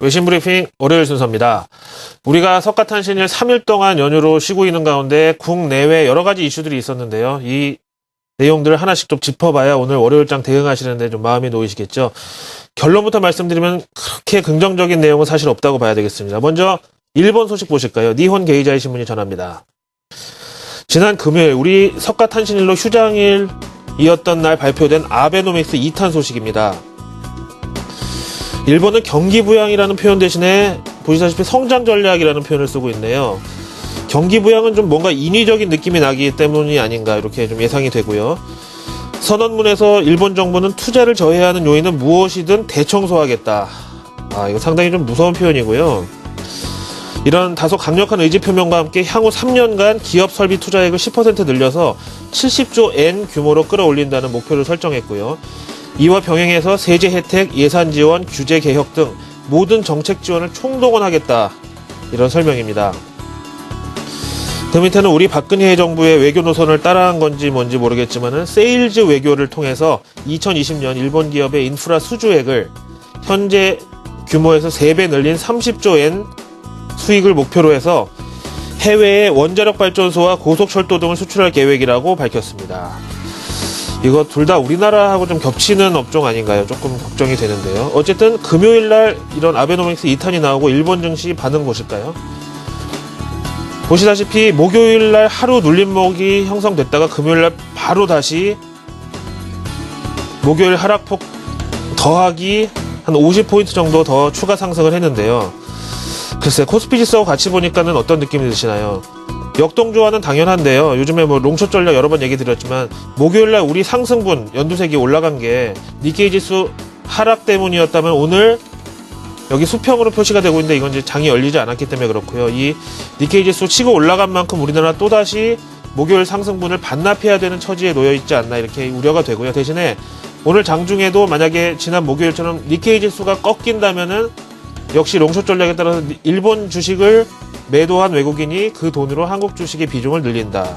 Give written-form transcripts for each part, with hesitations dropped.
외신브리핑 월요일 순서입니다. 우리가 석가탄신일 3일 동안 연휴로 쉬고 있는 가운데 국내외 여러 가지 이슈들이 있었는데요. 이 내용들을 하나씩 좀 짚어봐야 오늘 월요일장 대응하시는데 좀 마음이 놓이시겠죠. 결론부터 말씀드리면 그렇게 긍정적인 내용은 사실 없다고 봐야 되겠습니다. 먼저 일본 소식 보실까요? 니혼 게이자이 신문이 전합니다. 지난 금요일 우리 석가탄신일로 휴장일이었던 날 발표된 아베노믹스 2탄 소식입니다. 일본은 경기부양이라는 표현 대신에 보시다시피 성장전략이라는 표현을 쓰고 있네요. 경기부양은 좀 뭔가 인위적인 느낌이 나기 때문이 아닌가 이렇게 좀 예상이 되고요. 선언문에서 일본 정부는 투자를 저해야 하는 요인은 무엇이든 대청소하겠다. 이거 상당히 좀 무서운 표현이고요. 이런 다소 강력한 의지 표명과 함께 향후 3년간 기업 설비 투자액을 10% 늘려서 70조 엔 규모로 끌어올린다는 목표를 설정했고요. 이와 병행해서 세제 혜택, 예산 지원, 규제 개혁 등 모든 정책 지원을 총동원하겠다. 이런 설명입니다. 그 밑에는 우리 박근혜 정부의 외교 노선을 따라한 건지 뭔지 모르겠지만은 세일즈 외교를 통해서 2020년 일본 기업의 인프라 수주액을 현재 규모에서 3배 늘린 30조 엔 수익을 목표로 해서 해외에 원자력 발전소와 고속철도 등을 수출할 계획이라고 밝혔습니다. 이거 둘 다 우리나라하고 좀 겹치는 업종 아닌가요? 조금 걱정이 되는데요. 어쨌든 금요일날 이런 아베노믹스 2탄이 나오고 일본 증시 반응 보실까요? 보시다시피 목요일날 하루 눌림목이 형성됐다가 금요일날 바로 다시 목요일 하락폭 더하기 한 50포인트 정도 더 추가 상승을 했는데요. 글쎄 코스피 지수하고 같이 보니까는 어떤 느낌이 드시나요? 역동조화는 당연한데요. 요즘에 뭐 롱숏 전략 여러 번 얘기 드렸지만 목요일날 우리 상승분 연두색이 올라간 게 니케이 지수 하락 때문이었다면 오늘 여기 수평으로 표시가 되고 있는데 이건 이제 장이 열리지 않았기 때문에 그렇고요. 이 니케이 지수 치고 올라간 만큼 우리나라 또다시 목요일 상승분을 반납해야 되는 처지에 놓여 있지 않나 이렇게 우려가 되고요. 대신에 오늘 장중에도 만약에 지난 목요일처럼 니케이 지수가 꺾인다면은 역시 롱숏 전략에 따라서 일본 주식을 매도한 외국인이 그 돈으로 한국 주식의 비중을 늘린다.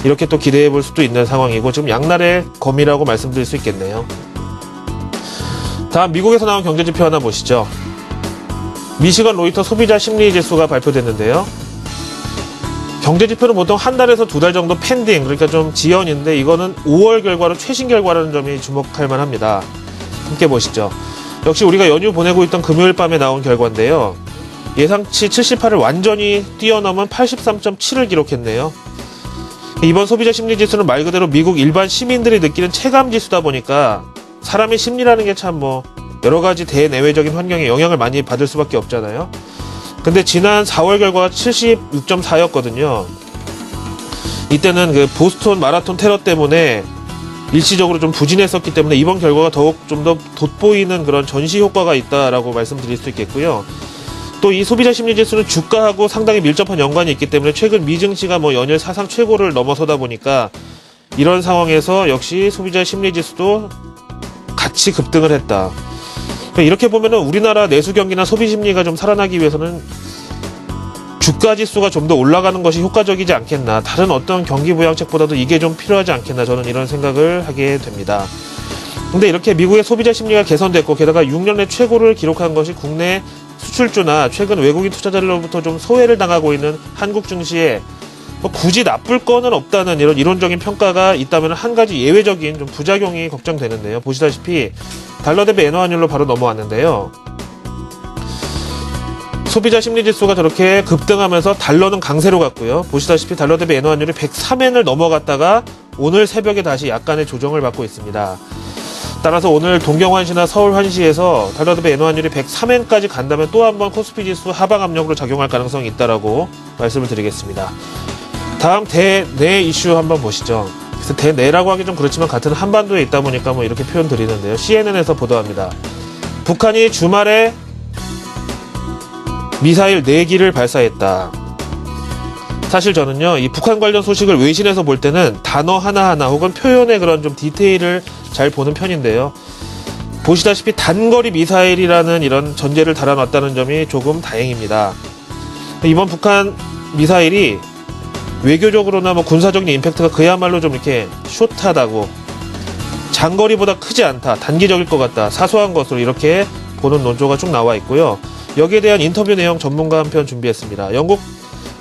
이렇게 또 기대해 볼 수도 있는 상황이고 지금 양날의 검이라고 말씀드릴 수 있겠네요. 다음 미국에서 나온 경제지표 하나 보시죠. 미시건 로이터 소비자 심리지수가 발표됐는데요. 경제지표는 보통 한 달에서 두 달 정도 펜딩, 그러니까 좀 지연인데 이거는 5월 결과로 최신 결과라는 점이 주목할 만합니다. 함께 보시죠. 역시 우리가 연휴 보내고 있던 금요일 밤에 나온 결과인데요. 예상치 78을 완전히 뛰어넘은 83.7을 기록했네요. 이번 소비자 심리지수는 말 그대로 미국 일반 시민들이 느끼는 체감지수다 보니까 사람의 심리라는 게 참 뭐 여러 가지 대내외적인 환경에 영향을 많이 받을 수밖에 없잖아요. 근데 지난 4월 결과가 76.4였거든요. 이때는 그 보스턴 마라톤 테러 때문에 일시적으로 좀 부진했었기 때문에 이번 결과가 더욱 좀 더 돋보이는 그런 전시 효과가 있다라고 말씀드릴 수 있겠고요. 또 이 소비자 심리지수는 주가하고 상당히 밀접한 연관이 있기 때문에 최근 미증시가 뭐 연일 사상 최고를 넘어서다 보니까 이런 상황에서 역시 소비자 심리지수도 같이 급등을 했다. 이렇게 보면은 우리나라 내수 경기나 소비 심리가 좀 살아나기 위해서는 주가 지수가 좀 더 올라가는 것이 효과적이지 않겠나. 다른 어떤 경기 부양책보다도 이게 좀 필요하지 않겠나. 저는 이런 생각을 하게 됩니다. 근데 이렇게 미국의 소비자 심리가 개선됐고 게다가 6년 내 최고를 기록한 것이 국내 수출주나 최근 외국인 투자자들로부터 좀 소외를 당하고 있는 한국 증시에 뭐 굳이 나쁠 거는 없다는 이런 이론적인 평가가 있다면 한 가지 예외적인 좀 부작용이 걱정되는데요. 보시다시피 달러 대비 엔화 환율로 바로 넘어왔는데요. 소비자 심리지수가 저렇게 급등하면서 달러는 강세로 갔고요. 보시다시피 달러 대비 엔화 환율이 103엔을 넘어갔다가 오늘 새벽에 다시 약간의 조정을 받고 있습니다. 따라서 오늘 동경환시나 서울환시에서 달러 대비 엔화 환율이 103엔까지 간다면 또 한 번 코스피 지수 하방 압력으로 작용할 가능성이 있다라고 말씀을 드리겠습니다. 다음 대내 이슈 한번 보시죠. 그래서 대내라고 하기 좀 그렇지만 같은 한반도에 있다 보니까 뭐 이렇게 표현 드리는데요. CNN에서 보도합니다. 북한이 주말에 미사일 4기를 발사했다. 사실 저는요, 이 북한 관련 소식을 외신에서 볼 때는 단어 하나하나 혹은 표현의 그런 좀 디테일을 잘 보는 편인데요. 보시다시피 단거리 미사일이라는 이런 전제를 달아놨다는 점이 조금 다행입니다. 이번 북한 미사일이 외교적으로나 뭐 군사적인 임팩트가 그야말로 좀 이렇게 숏하다고 장거리보다 크지 않다, 단기적일 것 같다, 사소한 것으로 이렇게 보는 논조가 쭉 나와 있고요. 여기에 대한 인터뷰 내용 전문가 한 편 준비했습니다. 영국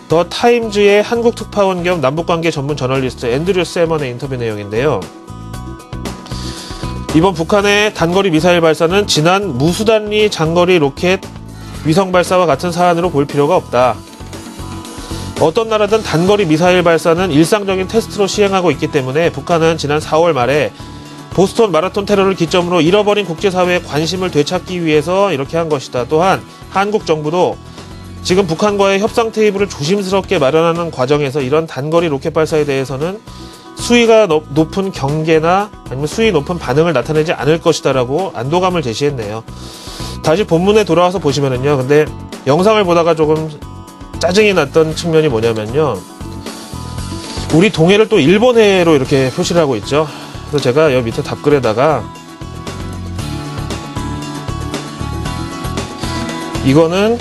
더 타임즈의 한국 특파원 겸 남북관계 전문 저널리스트 앤드류 세먼의 인터뷰 내용인데요. 이번 북한의 단거리 미사일 발사는 지난 무수단리 장거리 로켓 위성 발사와 같은 사안으로 볼 필요가 없다. 어떤 나라든 단거리 미사일 발사는 일상적인 테스트로 시행하고 있기 때문에 북한은 지난 4월 말에 보스턴 마라톤 테러를 기점으로 잃어버린 국제사회의 관심을 되찾기 위해서 이렇게 한 것이다. 또한 한국 정부도 지금 북한과의 협상 테이블을 조심스럽게 마련하는 과정에서 이런 단거리 로켓 발사에 대해서는 수위가 높은 경계나 아니면 수위 높은 반응을 나타내지 않을 것이다라고 안도감을 제시했네요. 다시 본문에 돌아와서 보시면은요. 근데 영상을 보다가 조금 짜증이 났던 측면이 뭐냐면요. 우리 동해를 또 일본해로 이렇게 표시를 하고 있죠. 그래서 제가 여기 밑에 답글에다가 이거는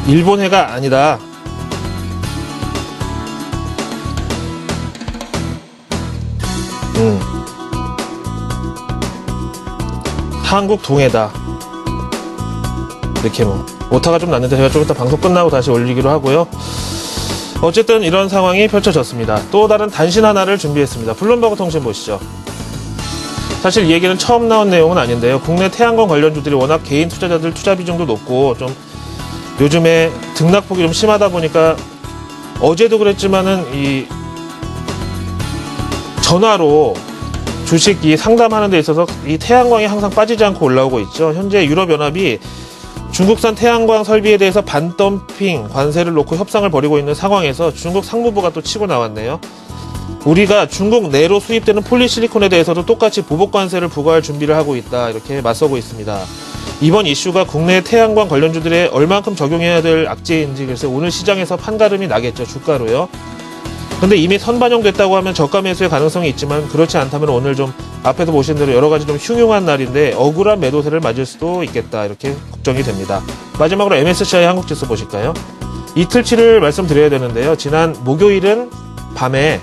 일본해가 아니다. 한국 동해다. 이렇게 오타가 좀 났는데 제가 좀 이따 방송 끝나고 다시 올리기로 하고요. 어쨌든 이런 상황이 펼쳐졌습니다. 또 다른 단신 하나를 준비했습니다. 블룸버그 통신 보시죠. 사실 이 얘기는 처음 나온 내용은 아닌데요. 국내 태양광 관련주들이 워낙 개인 투자자들 투자 비중도 높고 좀 요즘에 등락폭이 좀 심하다 보니까 어제도 그랬지만은 이 전화로 주식 상담하는 데 있어서 이 태양광이 항상 빠지지 않고 올라오고 있죠. 현재 유럽연합이 중국산 태양광 설비에 대해서 반덤핑 관세를 놓고 협상을 벌이고 있는 상황에서 중국 상무부가 또 치고 나왔네요. 우리가 중국 내로 수입되는 폴리실리콘에 대해서도 똑같이 보복 관세를 부과할 준비를 하고 있다. 이렇게 맞서고 있습니다. 이번 이슈가 국내 태양광 관련주들에 얼만큼 적용해야 될 악재인지 글쎄 오늘 시장에서 판가름이 나겠죠. 주가로요. 근데 이미 선반영됐다고 하면 저가 매수의 가능성이 있지만 그렇지 않다면 오늘 좀 앞에서 보신 대로 여러 가지 좀 흉흉한 날인데 억울한 매도세를 맞을 수도 있겠다. 이렇게 걱정이 됩니다. 마지막으로 MSCI 한국지수 보실까요? 이틀치를 말씀드려야 되는데요. 지난 목요일은 밤에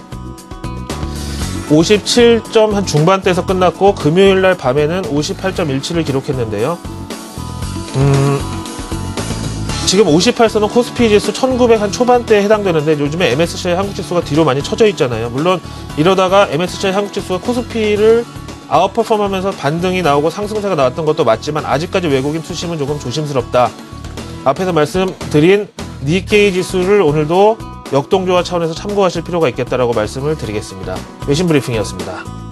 57점 한 중반대에서 끝났고 금요일날 밤에는 58.17을 기록했는데요. 지금 58선은 코스피 지수 1900 한 초반대에 해당되는데 요즘에 MSCI 한국지수가 뒤로 많이 처져 있잖아요. 물론 이러다가 MSCI 한국지수가 코스피를 아웃퍼폼하면서 반등이 나오고 상승세가 나왔던 것도 맞지만 아직까지 외국인 투심은 조금 조심스럽다. 앞에서 말씀드린 니케이 지수를 오늘도 역동조화 차원에서 참고하실 필요가 있겠다라고 말씀을 드리겠습니다. 외신 브리핑이었습니다.